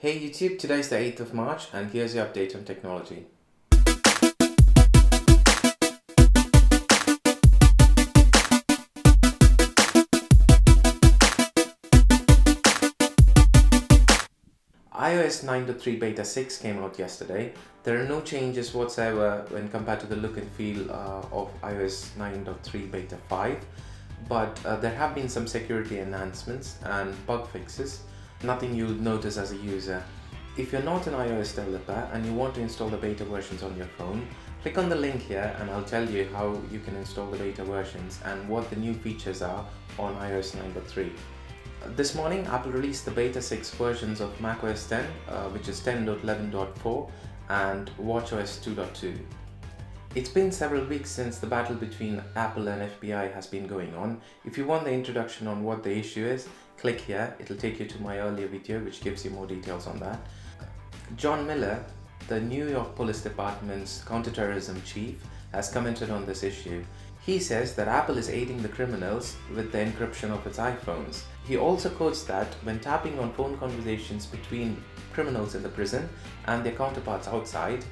Hey YouTube, today is the 8th of March and here's your update on technology. iOS 9.3 Beta 6 came out yesterday. There are no changes whatsoever when compared to the look and feel of iOS 9.3 Beta 5, but there have been some security enhancements and bug fixes. Nothing you'll notice as a user. If you're not an iOS developer and you want to install the beta versions on your phone, click on the link here and I'll tell you how you can install the beta versions and what the new features are on iOS 9.3. This morning, Apple released the beta 6 versions of macOS 10, which is 10.11.4 and watchOS 2.2. It's been several weeks since the battle between Apple and FBI has been going on. If you want the introduction on what the issue is, click here. It'll take you to my earlier video which gives you more details on that. John Miller, the New York Police Department's counterterrorism chief, has commented on this issue. He says that Apple is aiding the criminals with the encryption of its iPhones. He also quotes that when tapping on phone conversations between criminals in the prison and their counterparts outside,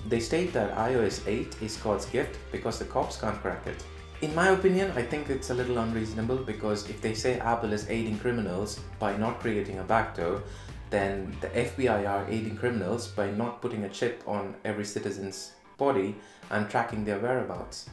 they state that iOS 8 is God's gift because the cops can't crack it. In my opinion, I think it's a little unreasonable because if they say Apple is aiding criminals by not creating a backdoor, then the FBI are aiding criminals by not putting a chip on every citizen's body and tracking their whereabouts.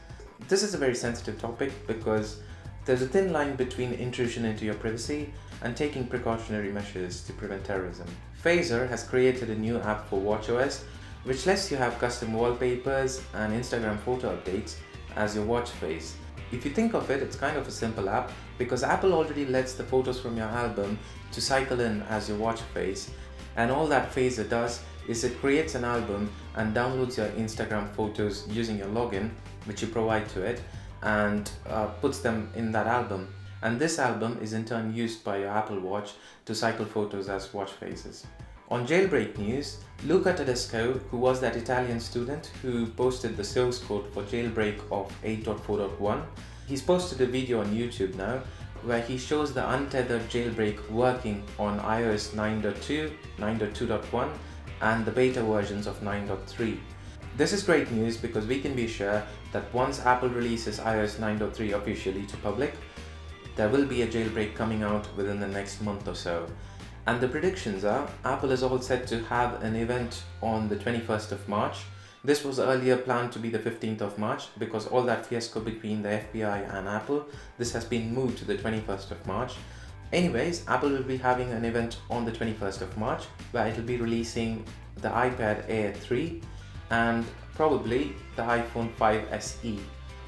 This is a very sensitive topic because there's a thin line between intrusion into your privacy and taking precautionary measures to prevent terrorism. Phaser has created a new app for watchOS which lets you have custom wallpapers and Instagram photo updates as your watch face. If you think of it, it's kind of a simple app because Apple already lets the photos from your album to cycle in as your watch face, and all that Phaser does is it creates an album and downloads your Instagram photos using your login, which you provide to it, and puts them in that album. And this album is in turn used by your Apple Watch to cycle photos as watch faces. On jailbreak news, Luca Tedesco, who was that Italian student who posted the source code for jailbreak of 8.4.1, he's posted a video on YouTube now where he shows the Untethered Jailbreak working on iOS 9.2, 9.2.1 and the beta versions of 9.3. This is great news because we can be sure that once Apple releases iOS 9.3 officially to public, there will be a jailbreak coming out within the next month or so. And the predictions are, Apple is all set to have an event on the 21st of March. This was earlier planned to be the 15th of March because all that fiasco between the FBI and Apple, this has been moved to the 21st of March. Anyways, Apple will be having an event on the 21st of March where it will be releasing the iPad Air 3 and probably the iPhone 5 SE.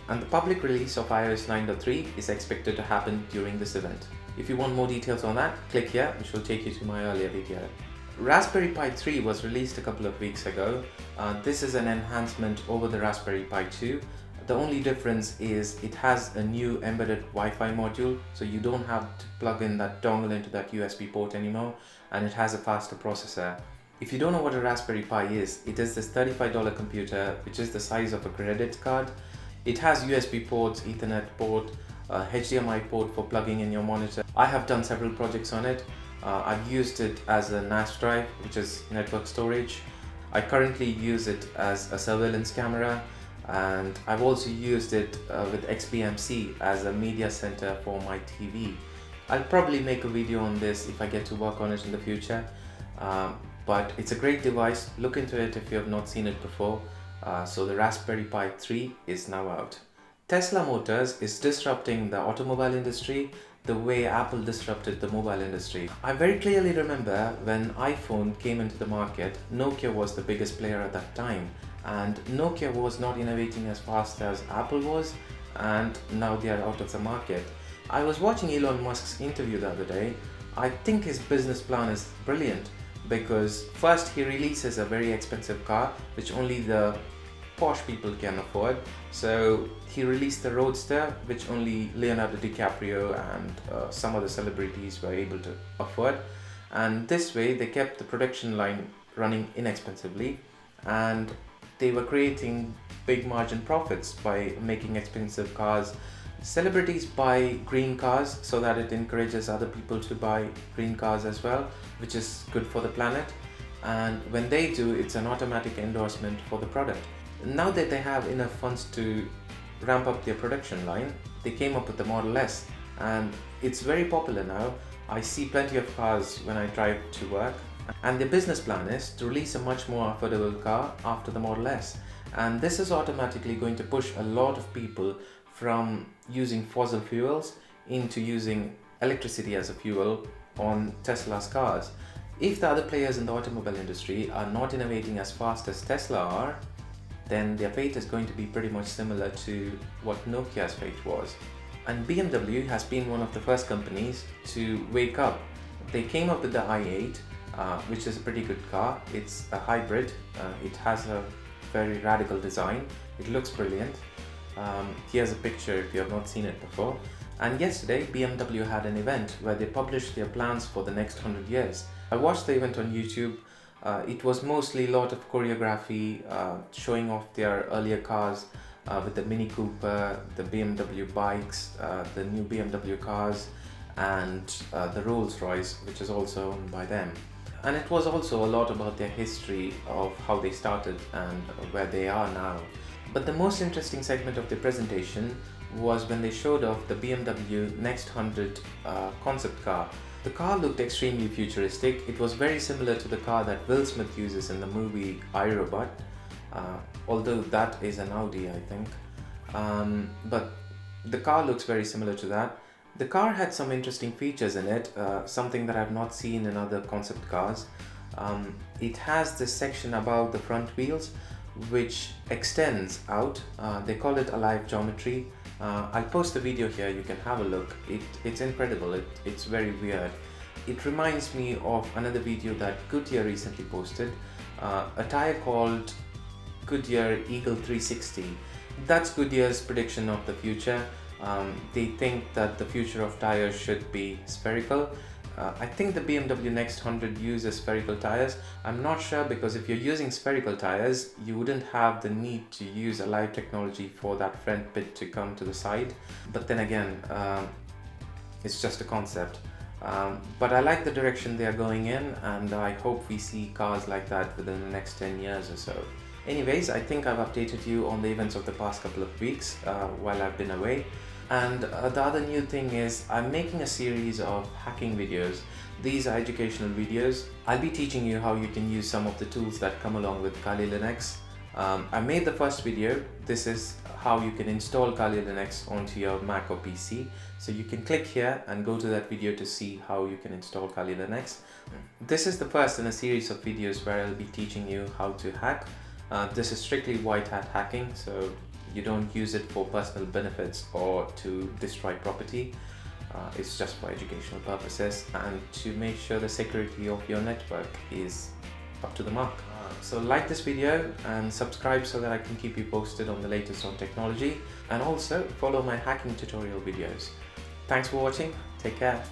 And the public release of iOS 9.3 is expected to happen during this event. If you want more details on that, click here which will take you to my earlier video. Raspberry Pi 3 was released a couple of weeks ago. This is an enhancement over the Raspberry Pi 2. The only difference is it has a new embedded Wi-Fi module, so you don't have to plug in that dongle into that USB port anymore, and it has a faster processor. If you don't know what a Raspberry Pi is, it is this $35 computer which is the size of a credit card. It has USB ports, Ethernet port, HDMI port for plugging in your monitor. I have done several projects on it. I've used it as a NAS drive, which is network storage. I currently use it as a surveillance camera, and I've also used it with XBMC as a media center for my TV. I'll probably make a video on this if I get to work on it in the future, but it's a great device. Look into it if you have not seen it before. So the Raspberry Pi 3 is now out. Tesla Motors is disrupting the automobile industry the way Apple disrupted the mobile industry. I very clearly remember when iPhone came into the market, Nokia was the biggest player at that time, and Nokia was not innovating as fast as Apple was, and now they are out of the market. I was watching Elon Musk's interview the other day. I think his business plan is brilliant because first he releases a very expensive car which only the posh people can afford. So he released the Roadster, which only Leonardo DiCaprio and some other celebrities were able to afford. And this way they kept the production line running inexpensively and they were creating big margin profits by making expensive cars Celebrities buy green cars so that it encourages other people to buy green cars as well, which is good for the planet. And when they do, it's an automatic endorsement for the product. Now that they have enough funds to ramp up their production line, they came up with the Model S, and it's very popular now. I see plenty of cars when I drive to work, and their business plan is to release a much more affordable car after the Model S. And this is automatically going to push a lot of people from using fossil fuels into using electricity as a fuel on Tesla's cars. If the other players in the automobile industry are not innovating as fast as Tesla are, then their fate is going to be pretty much similar to what Nokia's fate was. And BMW has been one of the first companies to wake up. They came up with the i8, which is a pretty good car. It's a hybrid. It has a very radical design. It looks brilliant. Here's a picture if you have not seen it before. And yesterday BMW had an event where they published their plans for the next 100 years. I watched the event on YouTube. It was mostly a lot of choreography, showing off their earlier cars with the Mini Cooper, the BMW bikes, the new BMW cars, and the Rolls-Royce, which is also owned by them. And it was also a lot about their history of how they started and where they are now. But the most interesting segment of the presentation was when they showed off the BMW Next 100 concept car. The car looked extremely futuristic. It was very similar to the car that Will Smith uses in the movie I, Robot, although that is an Audi, I think. But the car looks very similar to that. The car had some interesting features in it, something that I've not seen in other concept cars. It has this section above the front wheels which extends out. They call it alive geometry. I'll post the video here, you can have a look. It's incredible, it's very weird. It reminds me of another video that Goodyear recently posted, a tire called Goodyear Eagle 360. That's Goodyear's prediction of the future. They think that the future of tires should be spherical. I think the BMW Next 100 uses spherical tires. I'm not sure, because if you're using spherical tires, you wouldn't have the need to use alive technology for that front bit to come to the side. But then again, it's just a concept. But I like the direction they are going in, and I hope we see cars like that within the next 10 years or so. Anyways, I think I've updated you on the events of the past couple of weeks while I've been away. And the other new thing is I'm making a series of hacking videos. These are educational videos. I'll be teaching you how you can use some of the tools that come along with Kali Linux. I made the first video. This is how you can install Kali Linux onto your Mac or PC. So you can click here and go to that video to see how you can install Kali Linux. This is the first in a series of videos where I'll be teaching you how to hack. This is strictly white hat hacking, so you don't use it for personal benefits or to destroy property. It's just for educational purposes and to make sure the security of your network is up to the mark. So like this video and subscribe so that I can keep you posted on the latest on technology, and also follow my hacking tutorial videos. Thanks for watching. Take care.